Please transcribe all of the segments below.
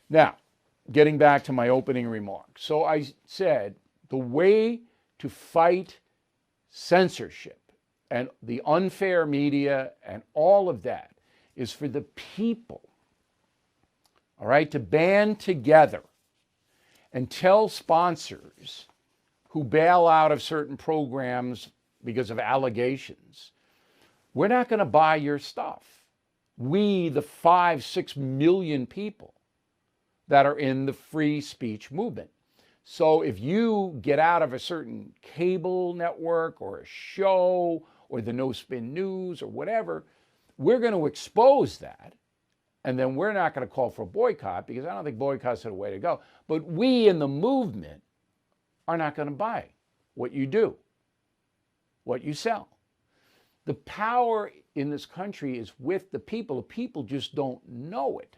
Now, getting back to my opening remarks. So I said the way to fight censorship and the unfair media and all of that is for the people, all right, to band together and tell sponsors who bail out of certain programs because of allegations, we're not going to buy your stuff. We, the 5, 6 million people that are in the free speech movement. So if you get out of a certain cable network or a show or the No Spin News or whatever, we're going to expose that. And then we're not going to call for a boycott because I don't think boycott's the way to go. But we in the movement are not going to buy what you do, what you sell. The power in this country is with the people. The people just don't know it.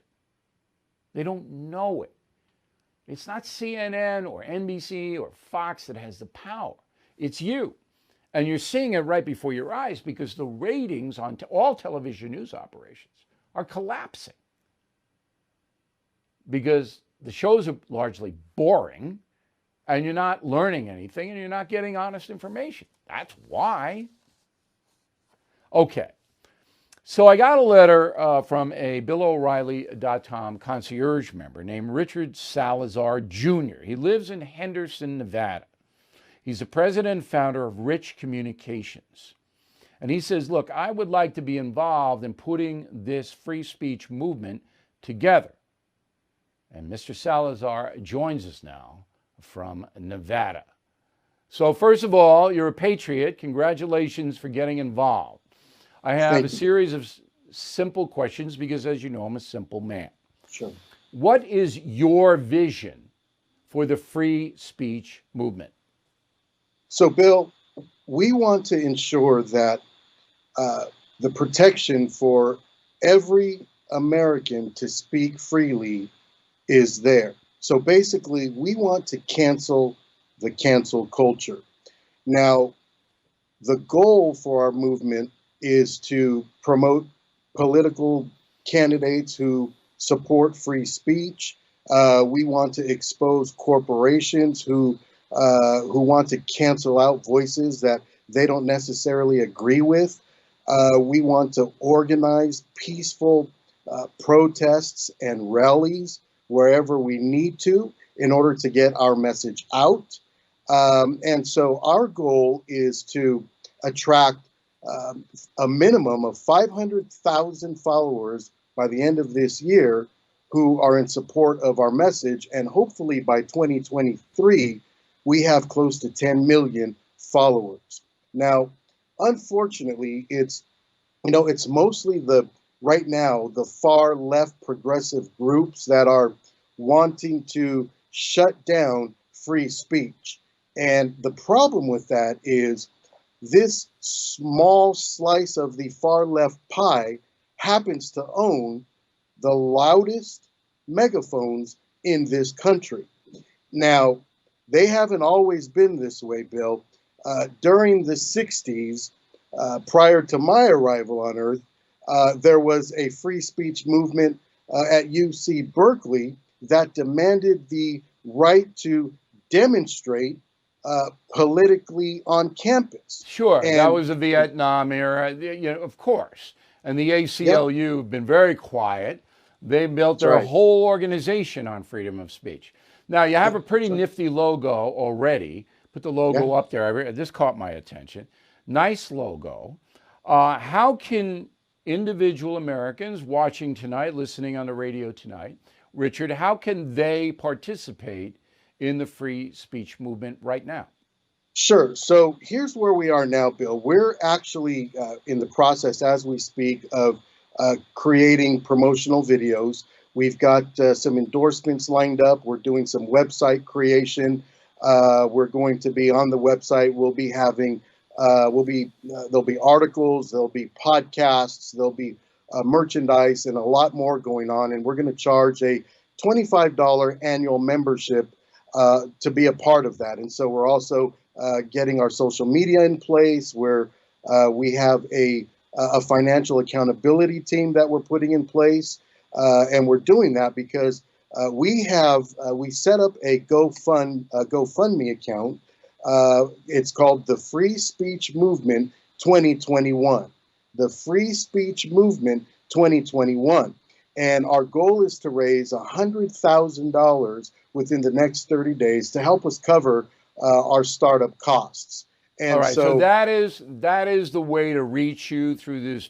They don't know it. It's not CNN or NBC or Fox that has the power. It's you. And you're seeing it right before your eyes because the ratings on all television news operations are collapsing. Because the shows are largely boring and you're not learning anything and you're not getting honest information. That's why. Okay. So I got a letter from a BillO'Reilly.com concierge member named Richard Salazar Jr. He lives in Henderson, Nevada. He's the president and founder of Rich Communications. And he says, look, I would like to be involved in putting this free speech movement together. And Mr. Salazar joins us now from Nevada. So first of all, you're a patriot. Congratulations for getting involved. I have a series of simple questions because, as you know, I'm a simple man. Sure. What is your vision for the free speech movement? So, Bill, we want to ensure that the protection for every American to speak freely is there. So basically, we want to cancel the cancel culture. Now, the goal for our movement is to promote political candidates who support free speech. We want to expose corporations who want to cancel out voices that they don't necessarily agree with. We want to organize peaceful protests and rallies wherever we need to in order to get our message out. And so our goal is to attract a minimum of 500,000 followers by the end of this year who are in support of our message. And hopefully by 2023, we have close to 10 million followers. Now, unfortunately, it's mostly right now, the far left progressive groups that are wanting to shut down free speech. And the problem with that is this small slice of the far left pie happens to own the loudest megaphones in this country. Now, they haven't always been this way, Bill. During the 60s, prior to my arrival on Earth, there was a free speech movement at UC Berkeley that demanded the right to demonstrate politically on campus. Sure, and that was the Vietnam era, of course. And the ACLU have been very quiet. They built their whole organization on freedom of speech. Now, you have a pretty nifty logo already. Put the logo up there. This caught my attention. Nice logo. How can individual Americans watching tonight, listening on the radio tonight, Richard, how can they participate in the free speech movement right now? Sure. So here's where we are now, Bill. We're actually in the process, as we speak, of creating promotional videos. We've got some endorsements lined up. We're doing some website creation. We're going to be on the website. We'll be having, there'll be articles, there'll be podcasts, there'll be merchandise, and a lot more going on. And we're going to charge a $25 annual membership to be a part of that. And so we're also getting our social media in place, where we have a financial accountability team that we're putting in place. And we're doing that because we set up a GoFundMe account. It's called the Free Speech Movement 2021. The Free Speech Movement 2021. And our goal is to raise $100,000 within the next 30 days to help us cover our startup costs. And all right, so that is the way to reach you through this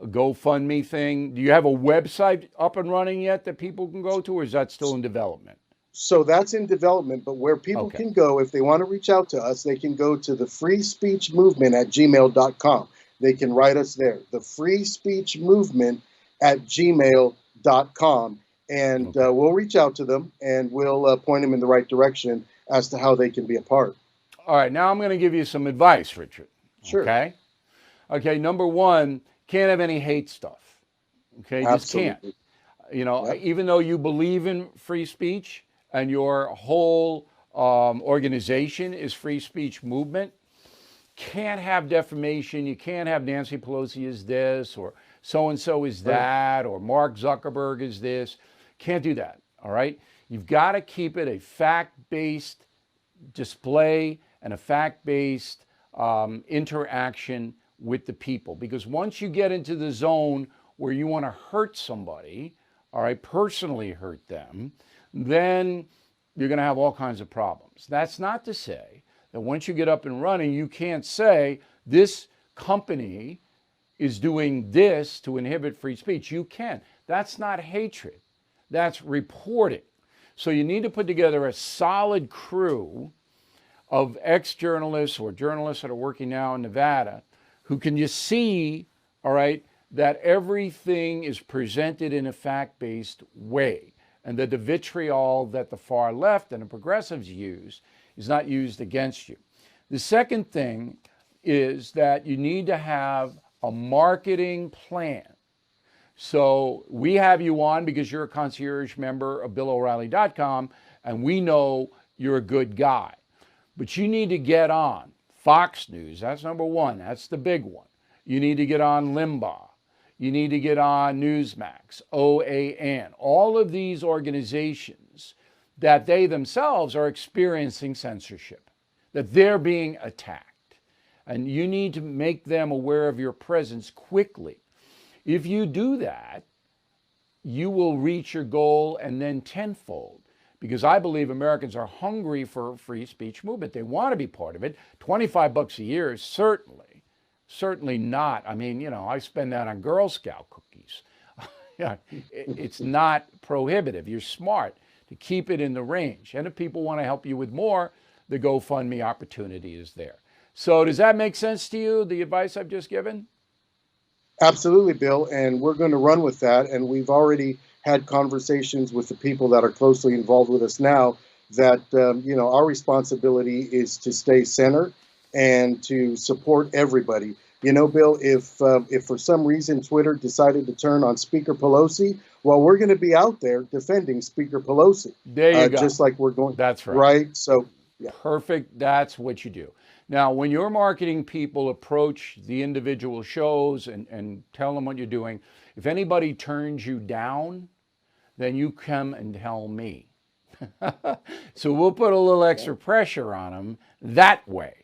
GoFundMe thing. Do you have a website up and running yet that people can go to, or is that still in development? so that's in development, but where people Okay. can go, if they want to reach out to us, they can go to the free speech movement at gmail.com. They can write us there, the free speech movement at gmail.com. And Okay. we'll reach out to them and we'll point them in the right direction as to how they can be a part. All right, now I'm going to give you some advice, Richard. Sure. Okay. Okay, number one, can't have any hate stuff. Okay, just can't. Absolutely. Yep. Even though you believe in free speech and your whole organization is free speech movement, can't have defamation. You can't have Nancy Pelosi is this, or so and so is that, or Mark Zuckerberg is this. Can't do that. All right. You've got to keep it a fact-based display and a fact-based interaction with the people. Because once you get into the zone where you want to hurt somebody, all right, personally hurt them, then you're going to have all kinds of problems. That's not to say that once you get up and running, you can't say this company is doing this to inhibit free speech. You can. That's not hatred. That's reporting. So you need to put together a solid crew of ex-journalists or journalists that are working now in Nevada who can just see, all right, that everything is presented in a fact-based way and that the vitriol that the far left and the progressives use is not used against you. The second thing is that you need to have a marketing plan. So we have you on because you're a concierge member of BillO'Reilly.com and we know you're a good guy. But you need to get on Fox News. That's number one. That's the big one. You need to get on Limbaugh. You need to get on Newsmax, OAN, all of these organizations that they themselves are experiencing censorship, that they're being attacked. And you need to make them aware of your presence quickly. If you do that, you will reach your goal and then tenfold. Because I believe Americans are hungry for a free speech movement. They want to be part of it. $25 a year is certainly not. I mean, I spend that on Girl Scout cookies. It's not prohibitive. You're smart to keep it in the range. And if people want to help you with more, the GoFundMe opportunity is there. So does that make sense to you, the advice I've just given? Absolutely, Bill. And we're going to run with that. And we've already had conversations with the people that are closely involved with us now that, our responsibility is to stay centered and to support everybody. Bill, if for some reason Twitter decided to turn on Speaker Pelosi, well, we're going to be out there defending Speaker Pelosi. There you go. Just like we're going. That's right. Right. So, yeah. Perfect. That's what you do. Now, when your marketing people approach the individual shows and tell them what you're doing, if anybody turns you down, then you come and tell me. So we'll put a little extra pressure on them that way.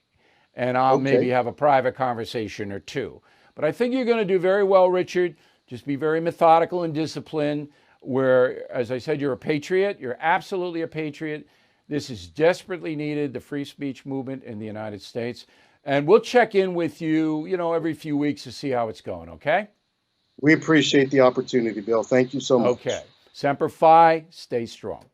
And I'll maybe have a private conversation or two. But I think you're going to do very well, Richard. Just be very methodical and disciplined. Where, as I said, you're a patriot. You're absolutely a patriot. This is desperately needed, the free speech movement in the United States. And we'll check in with you, every few weeks to see how it's going, okay? We appreciate the opportunity, Bill. Thank you so much. Okay. Semper Fi, stay strong.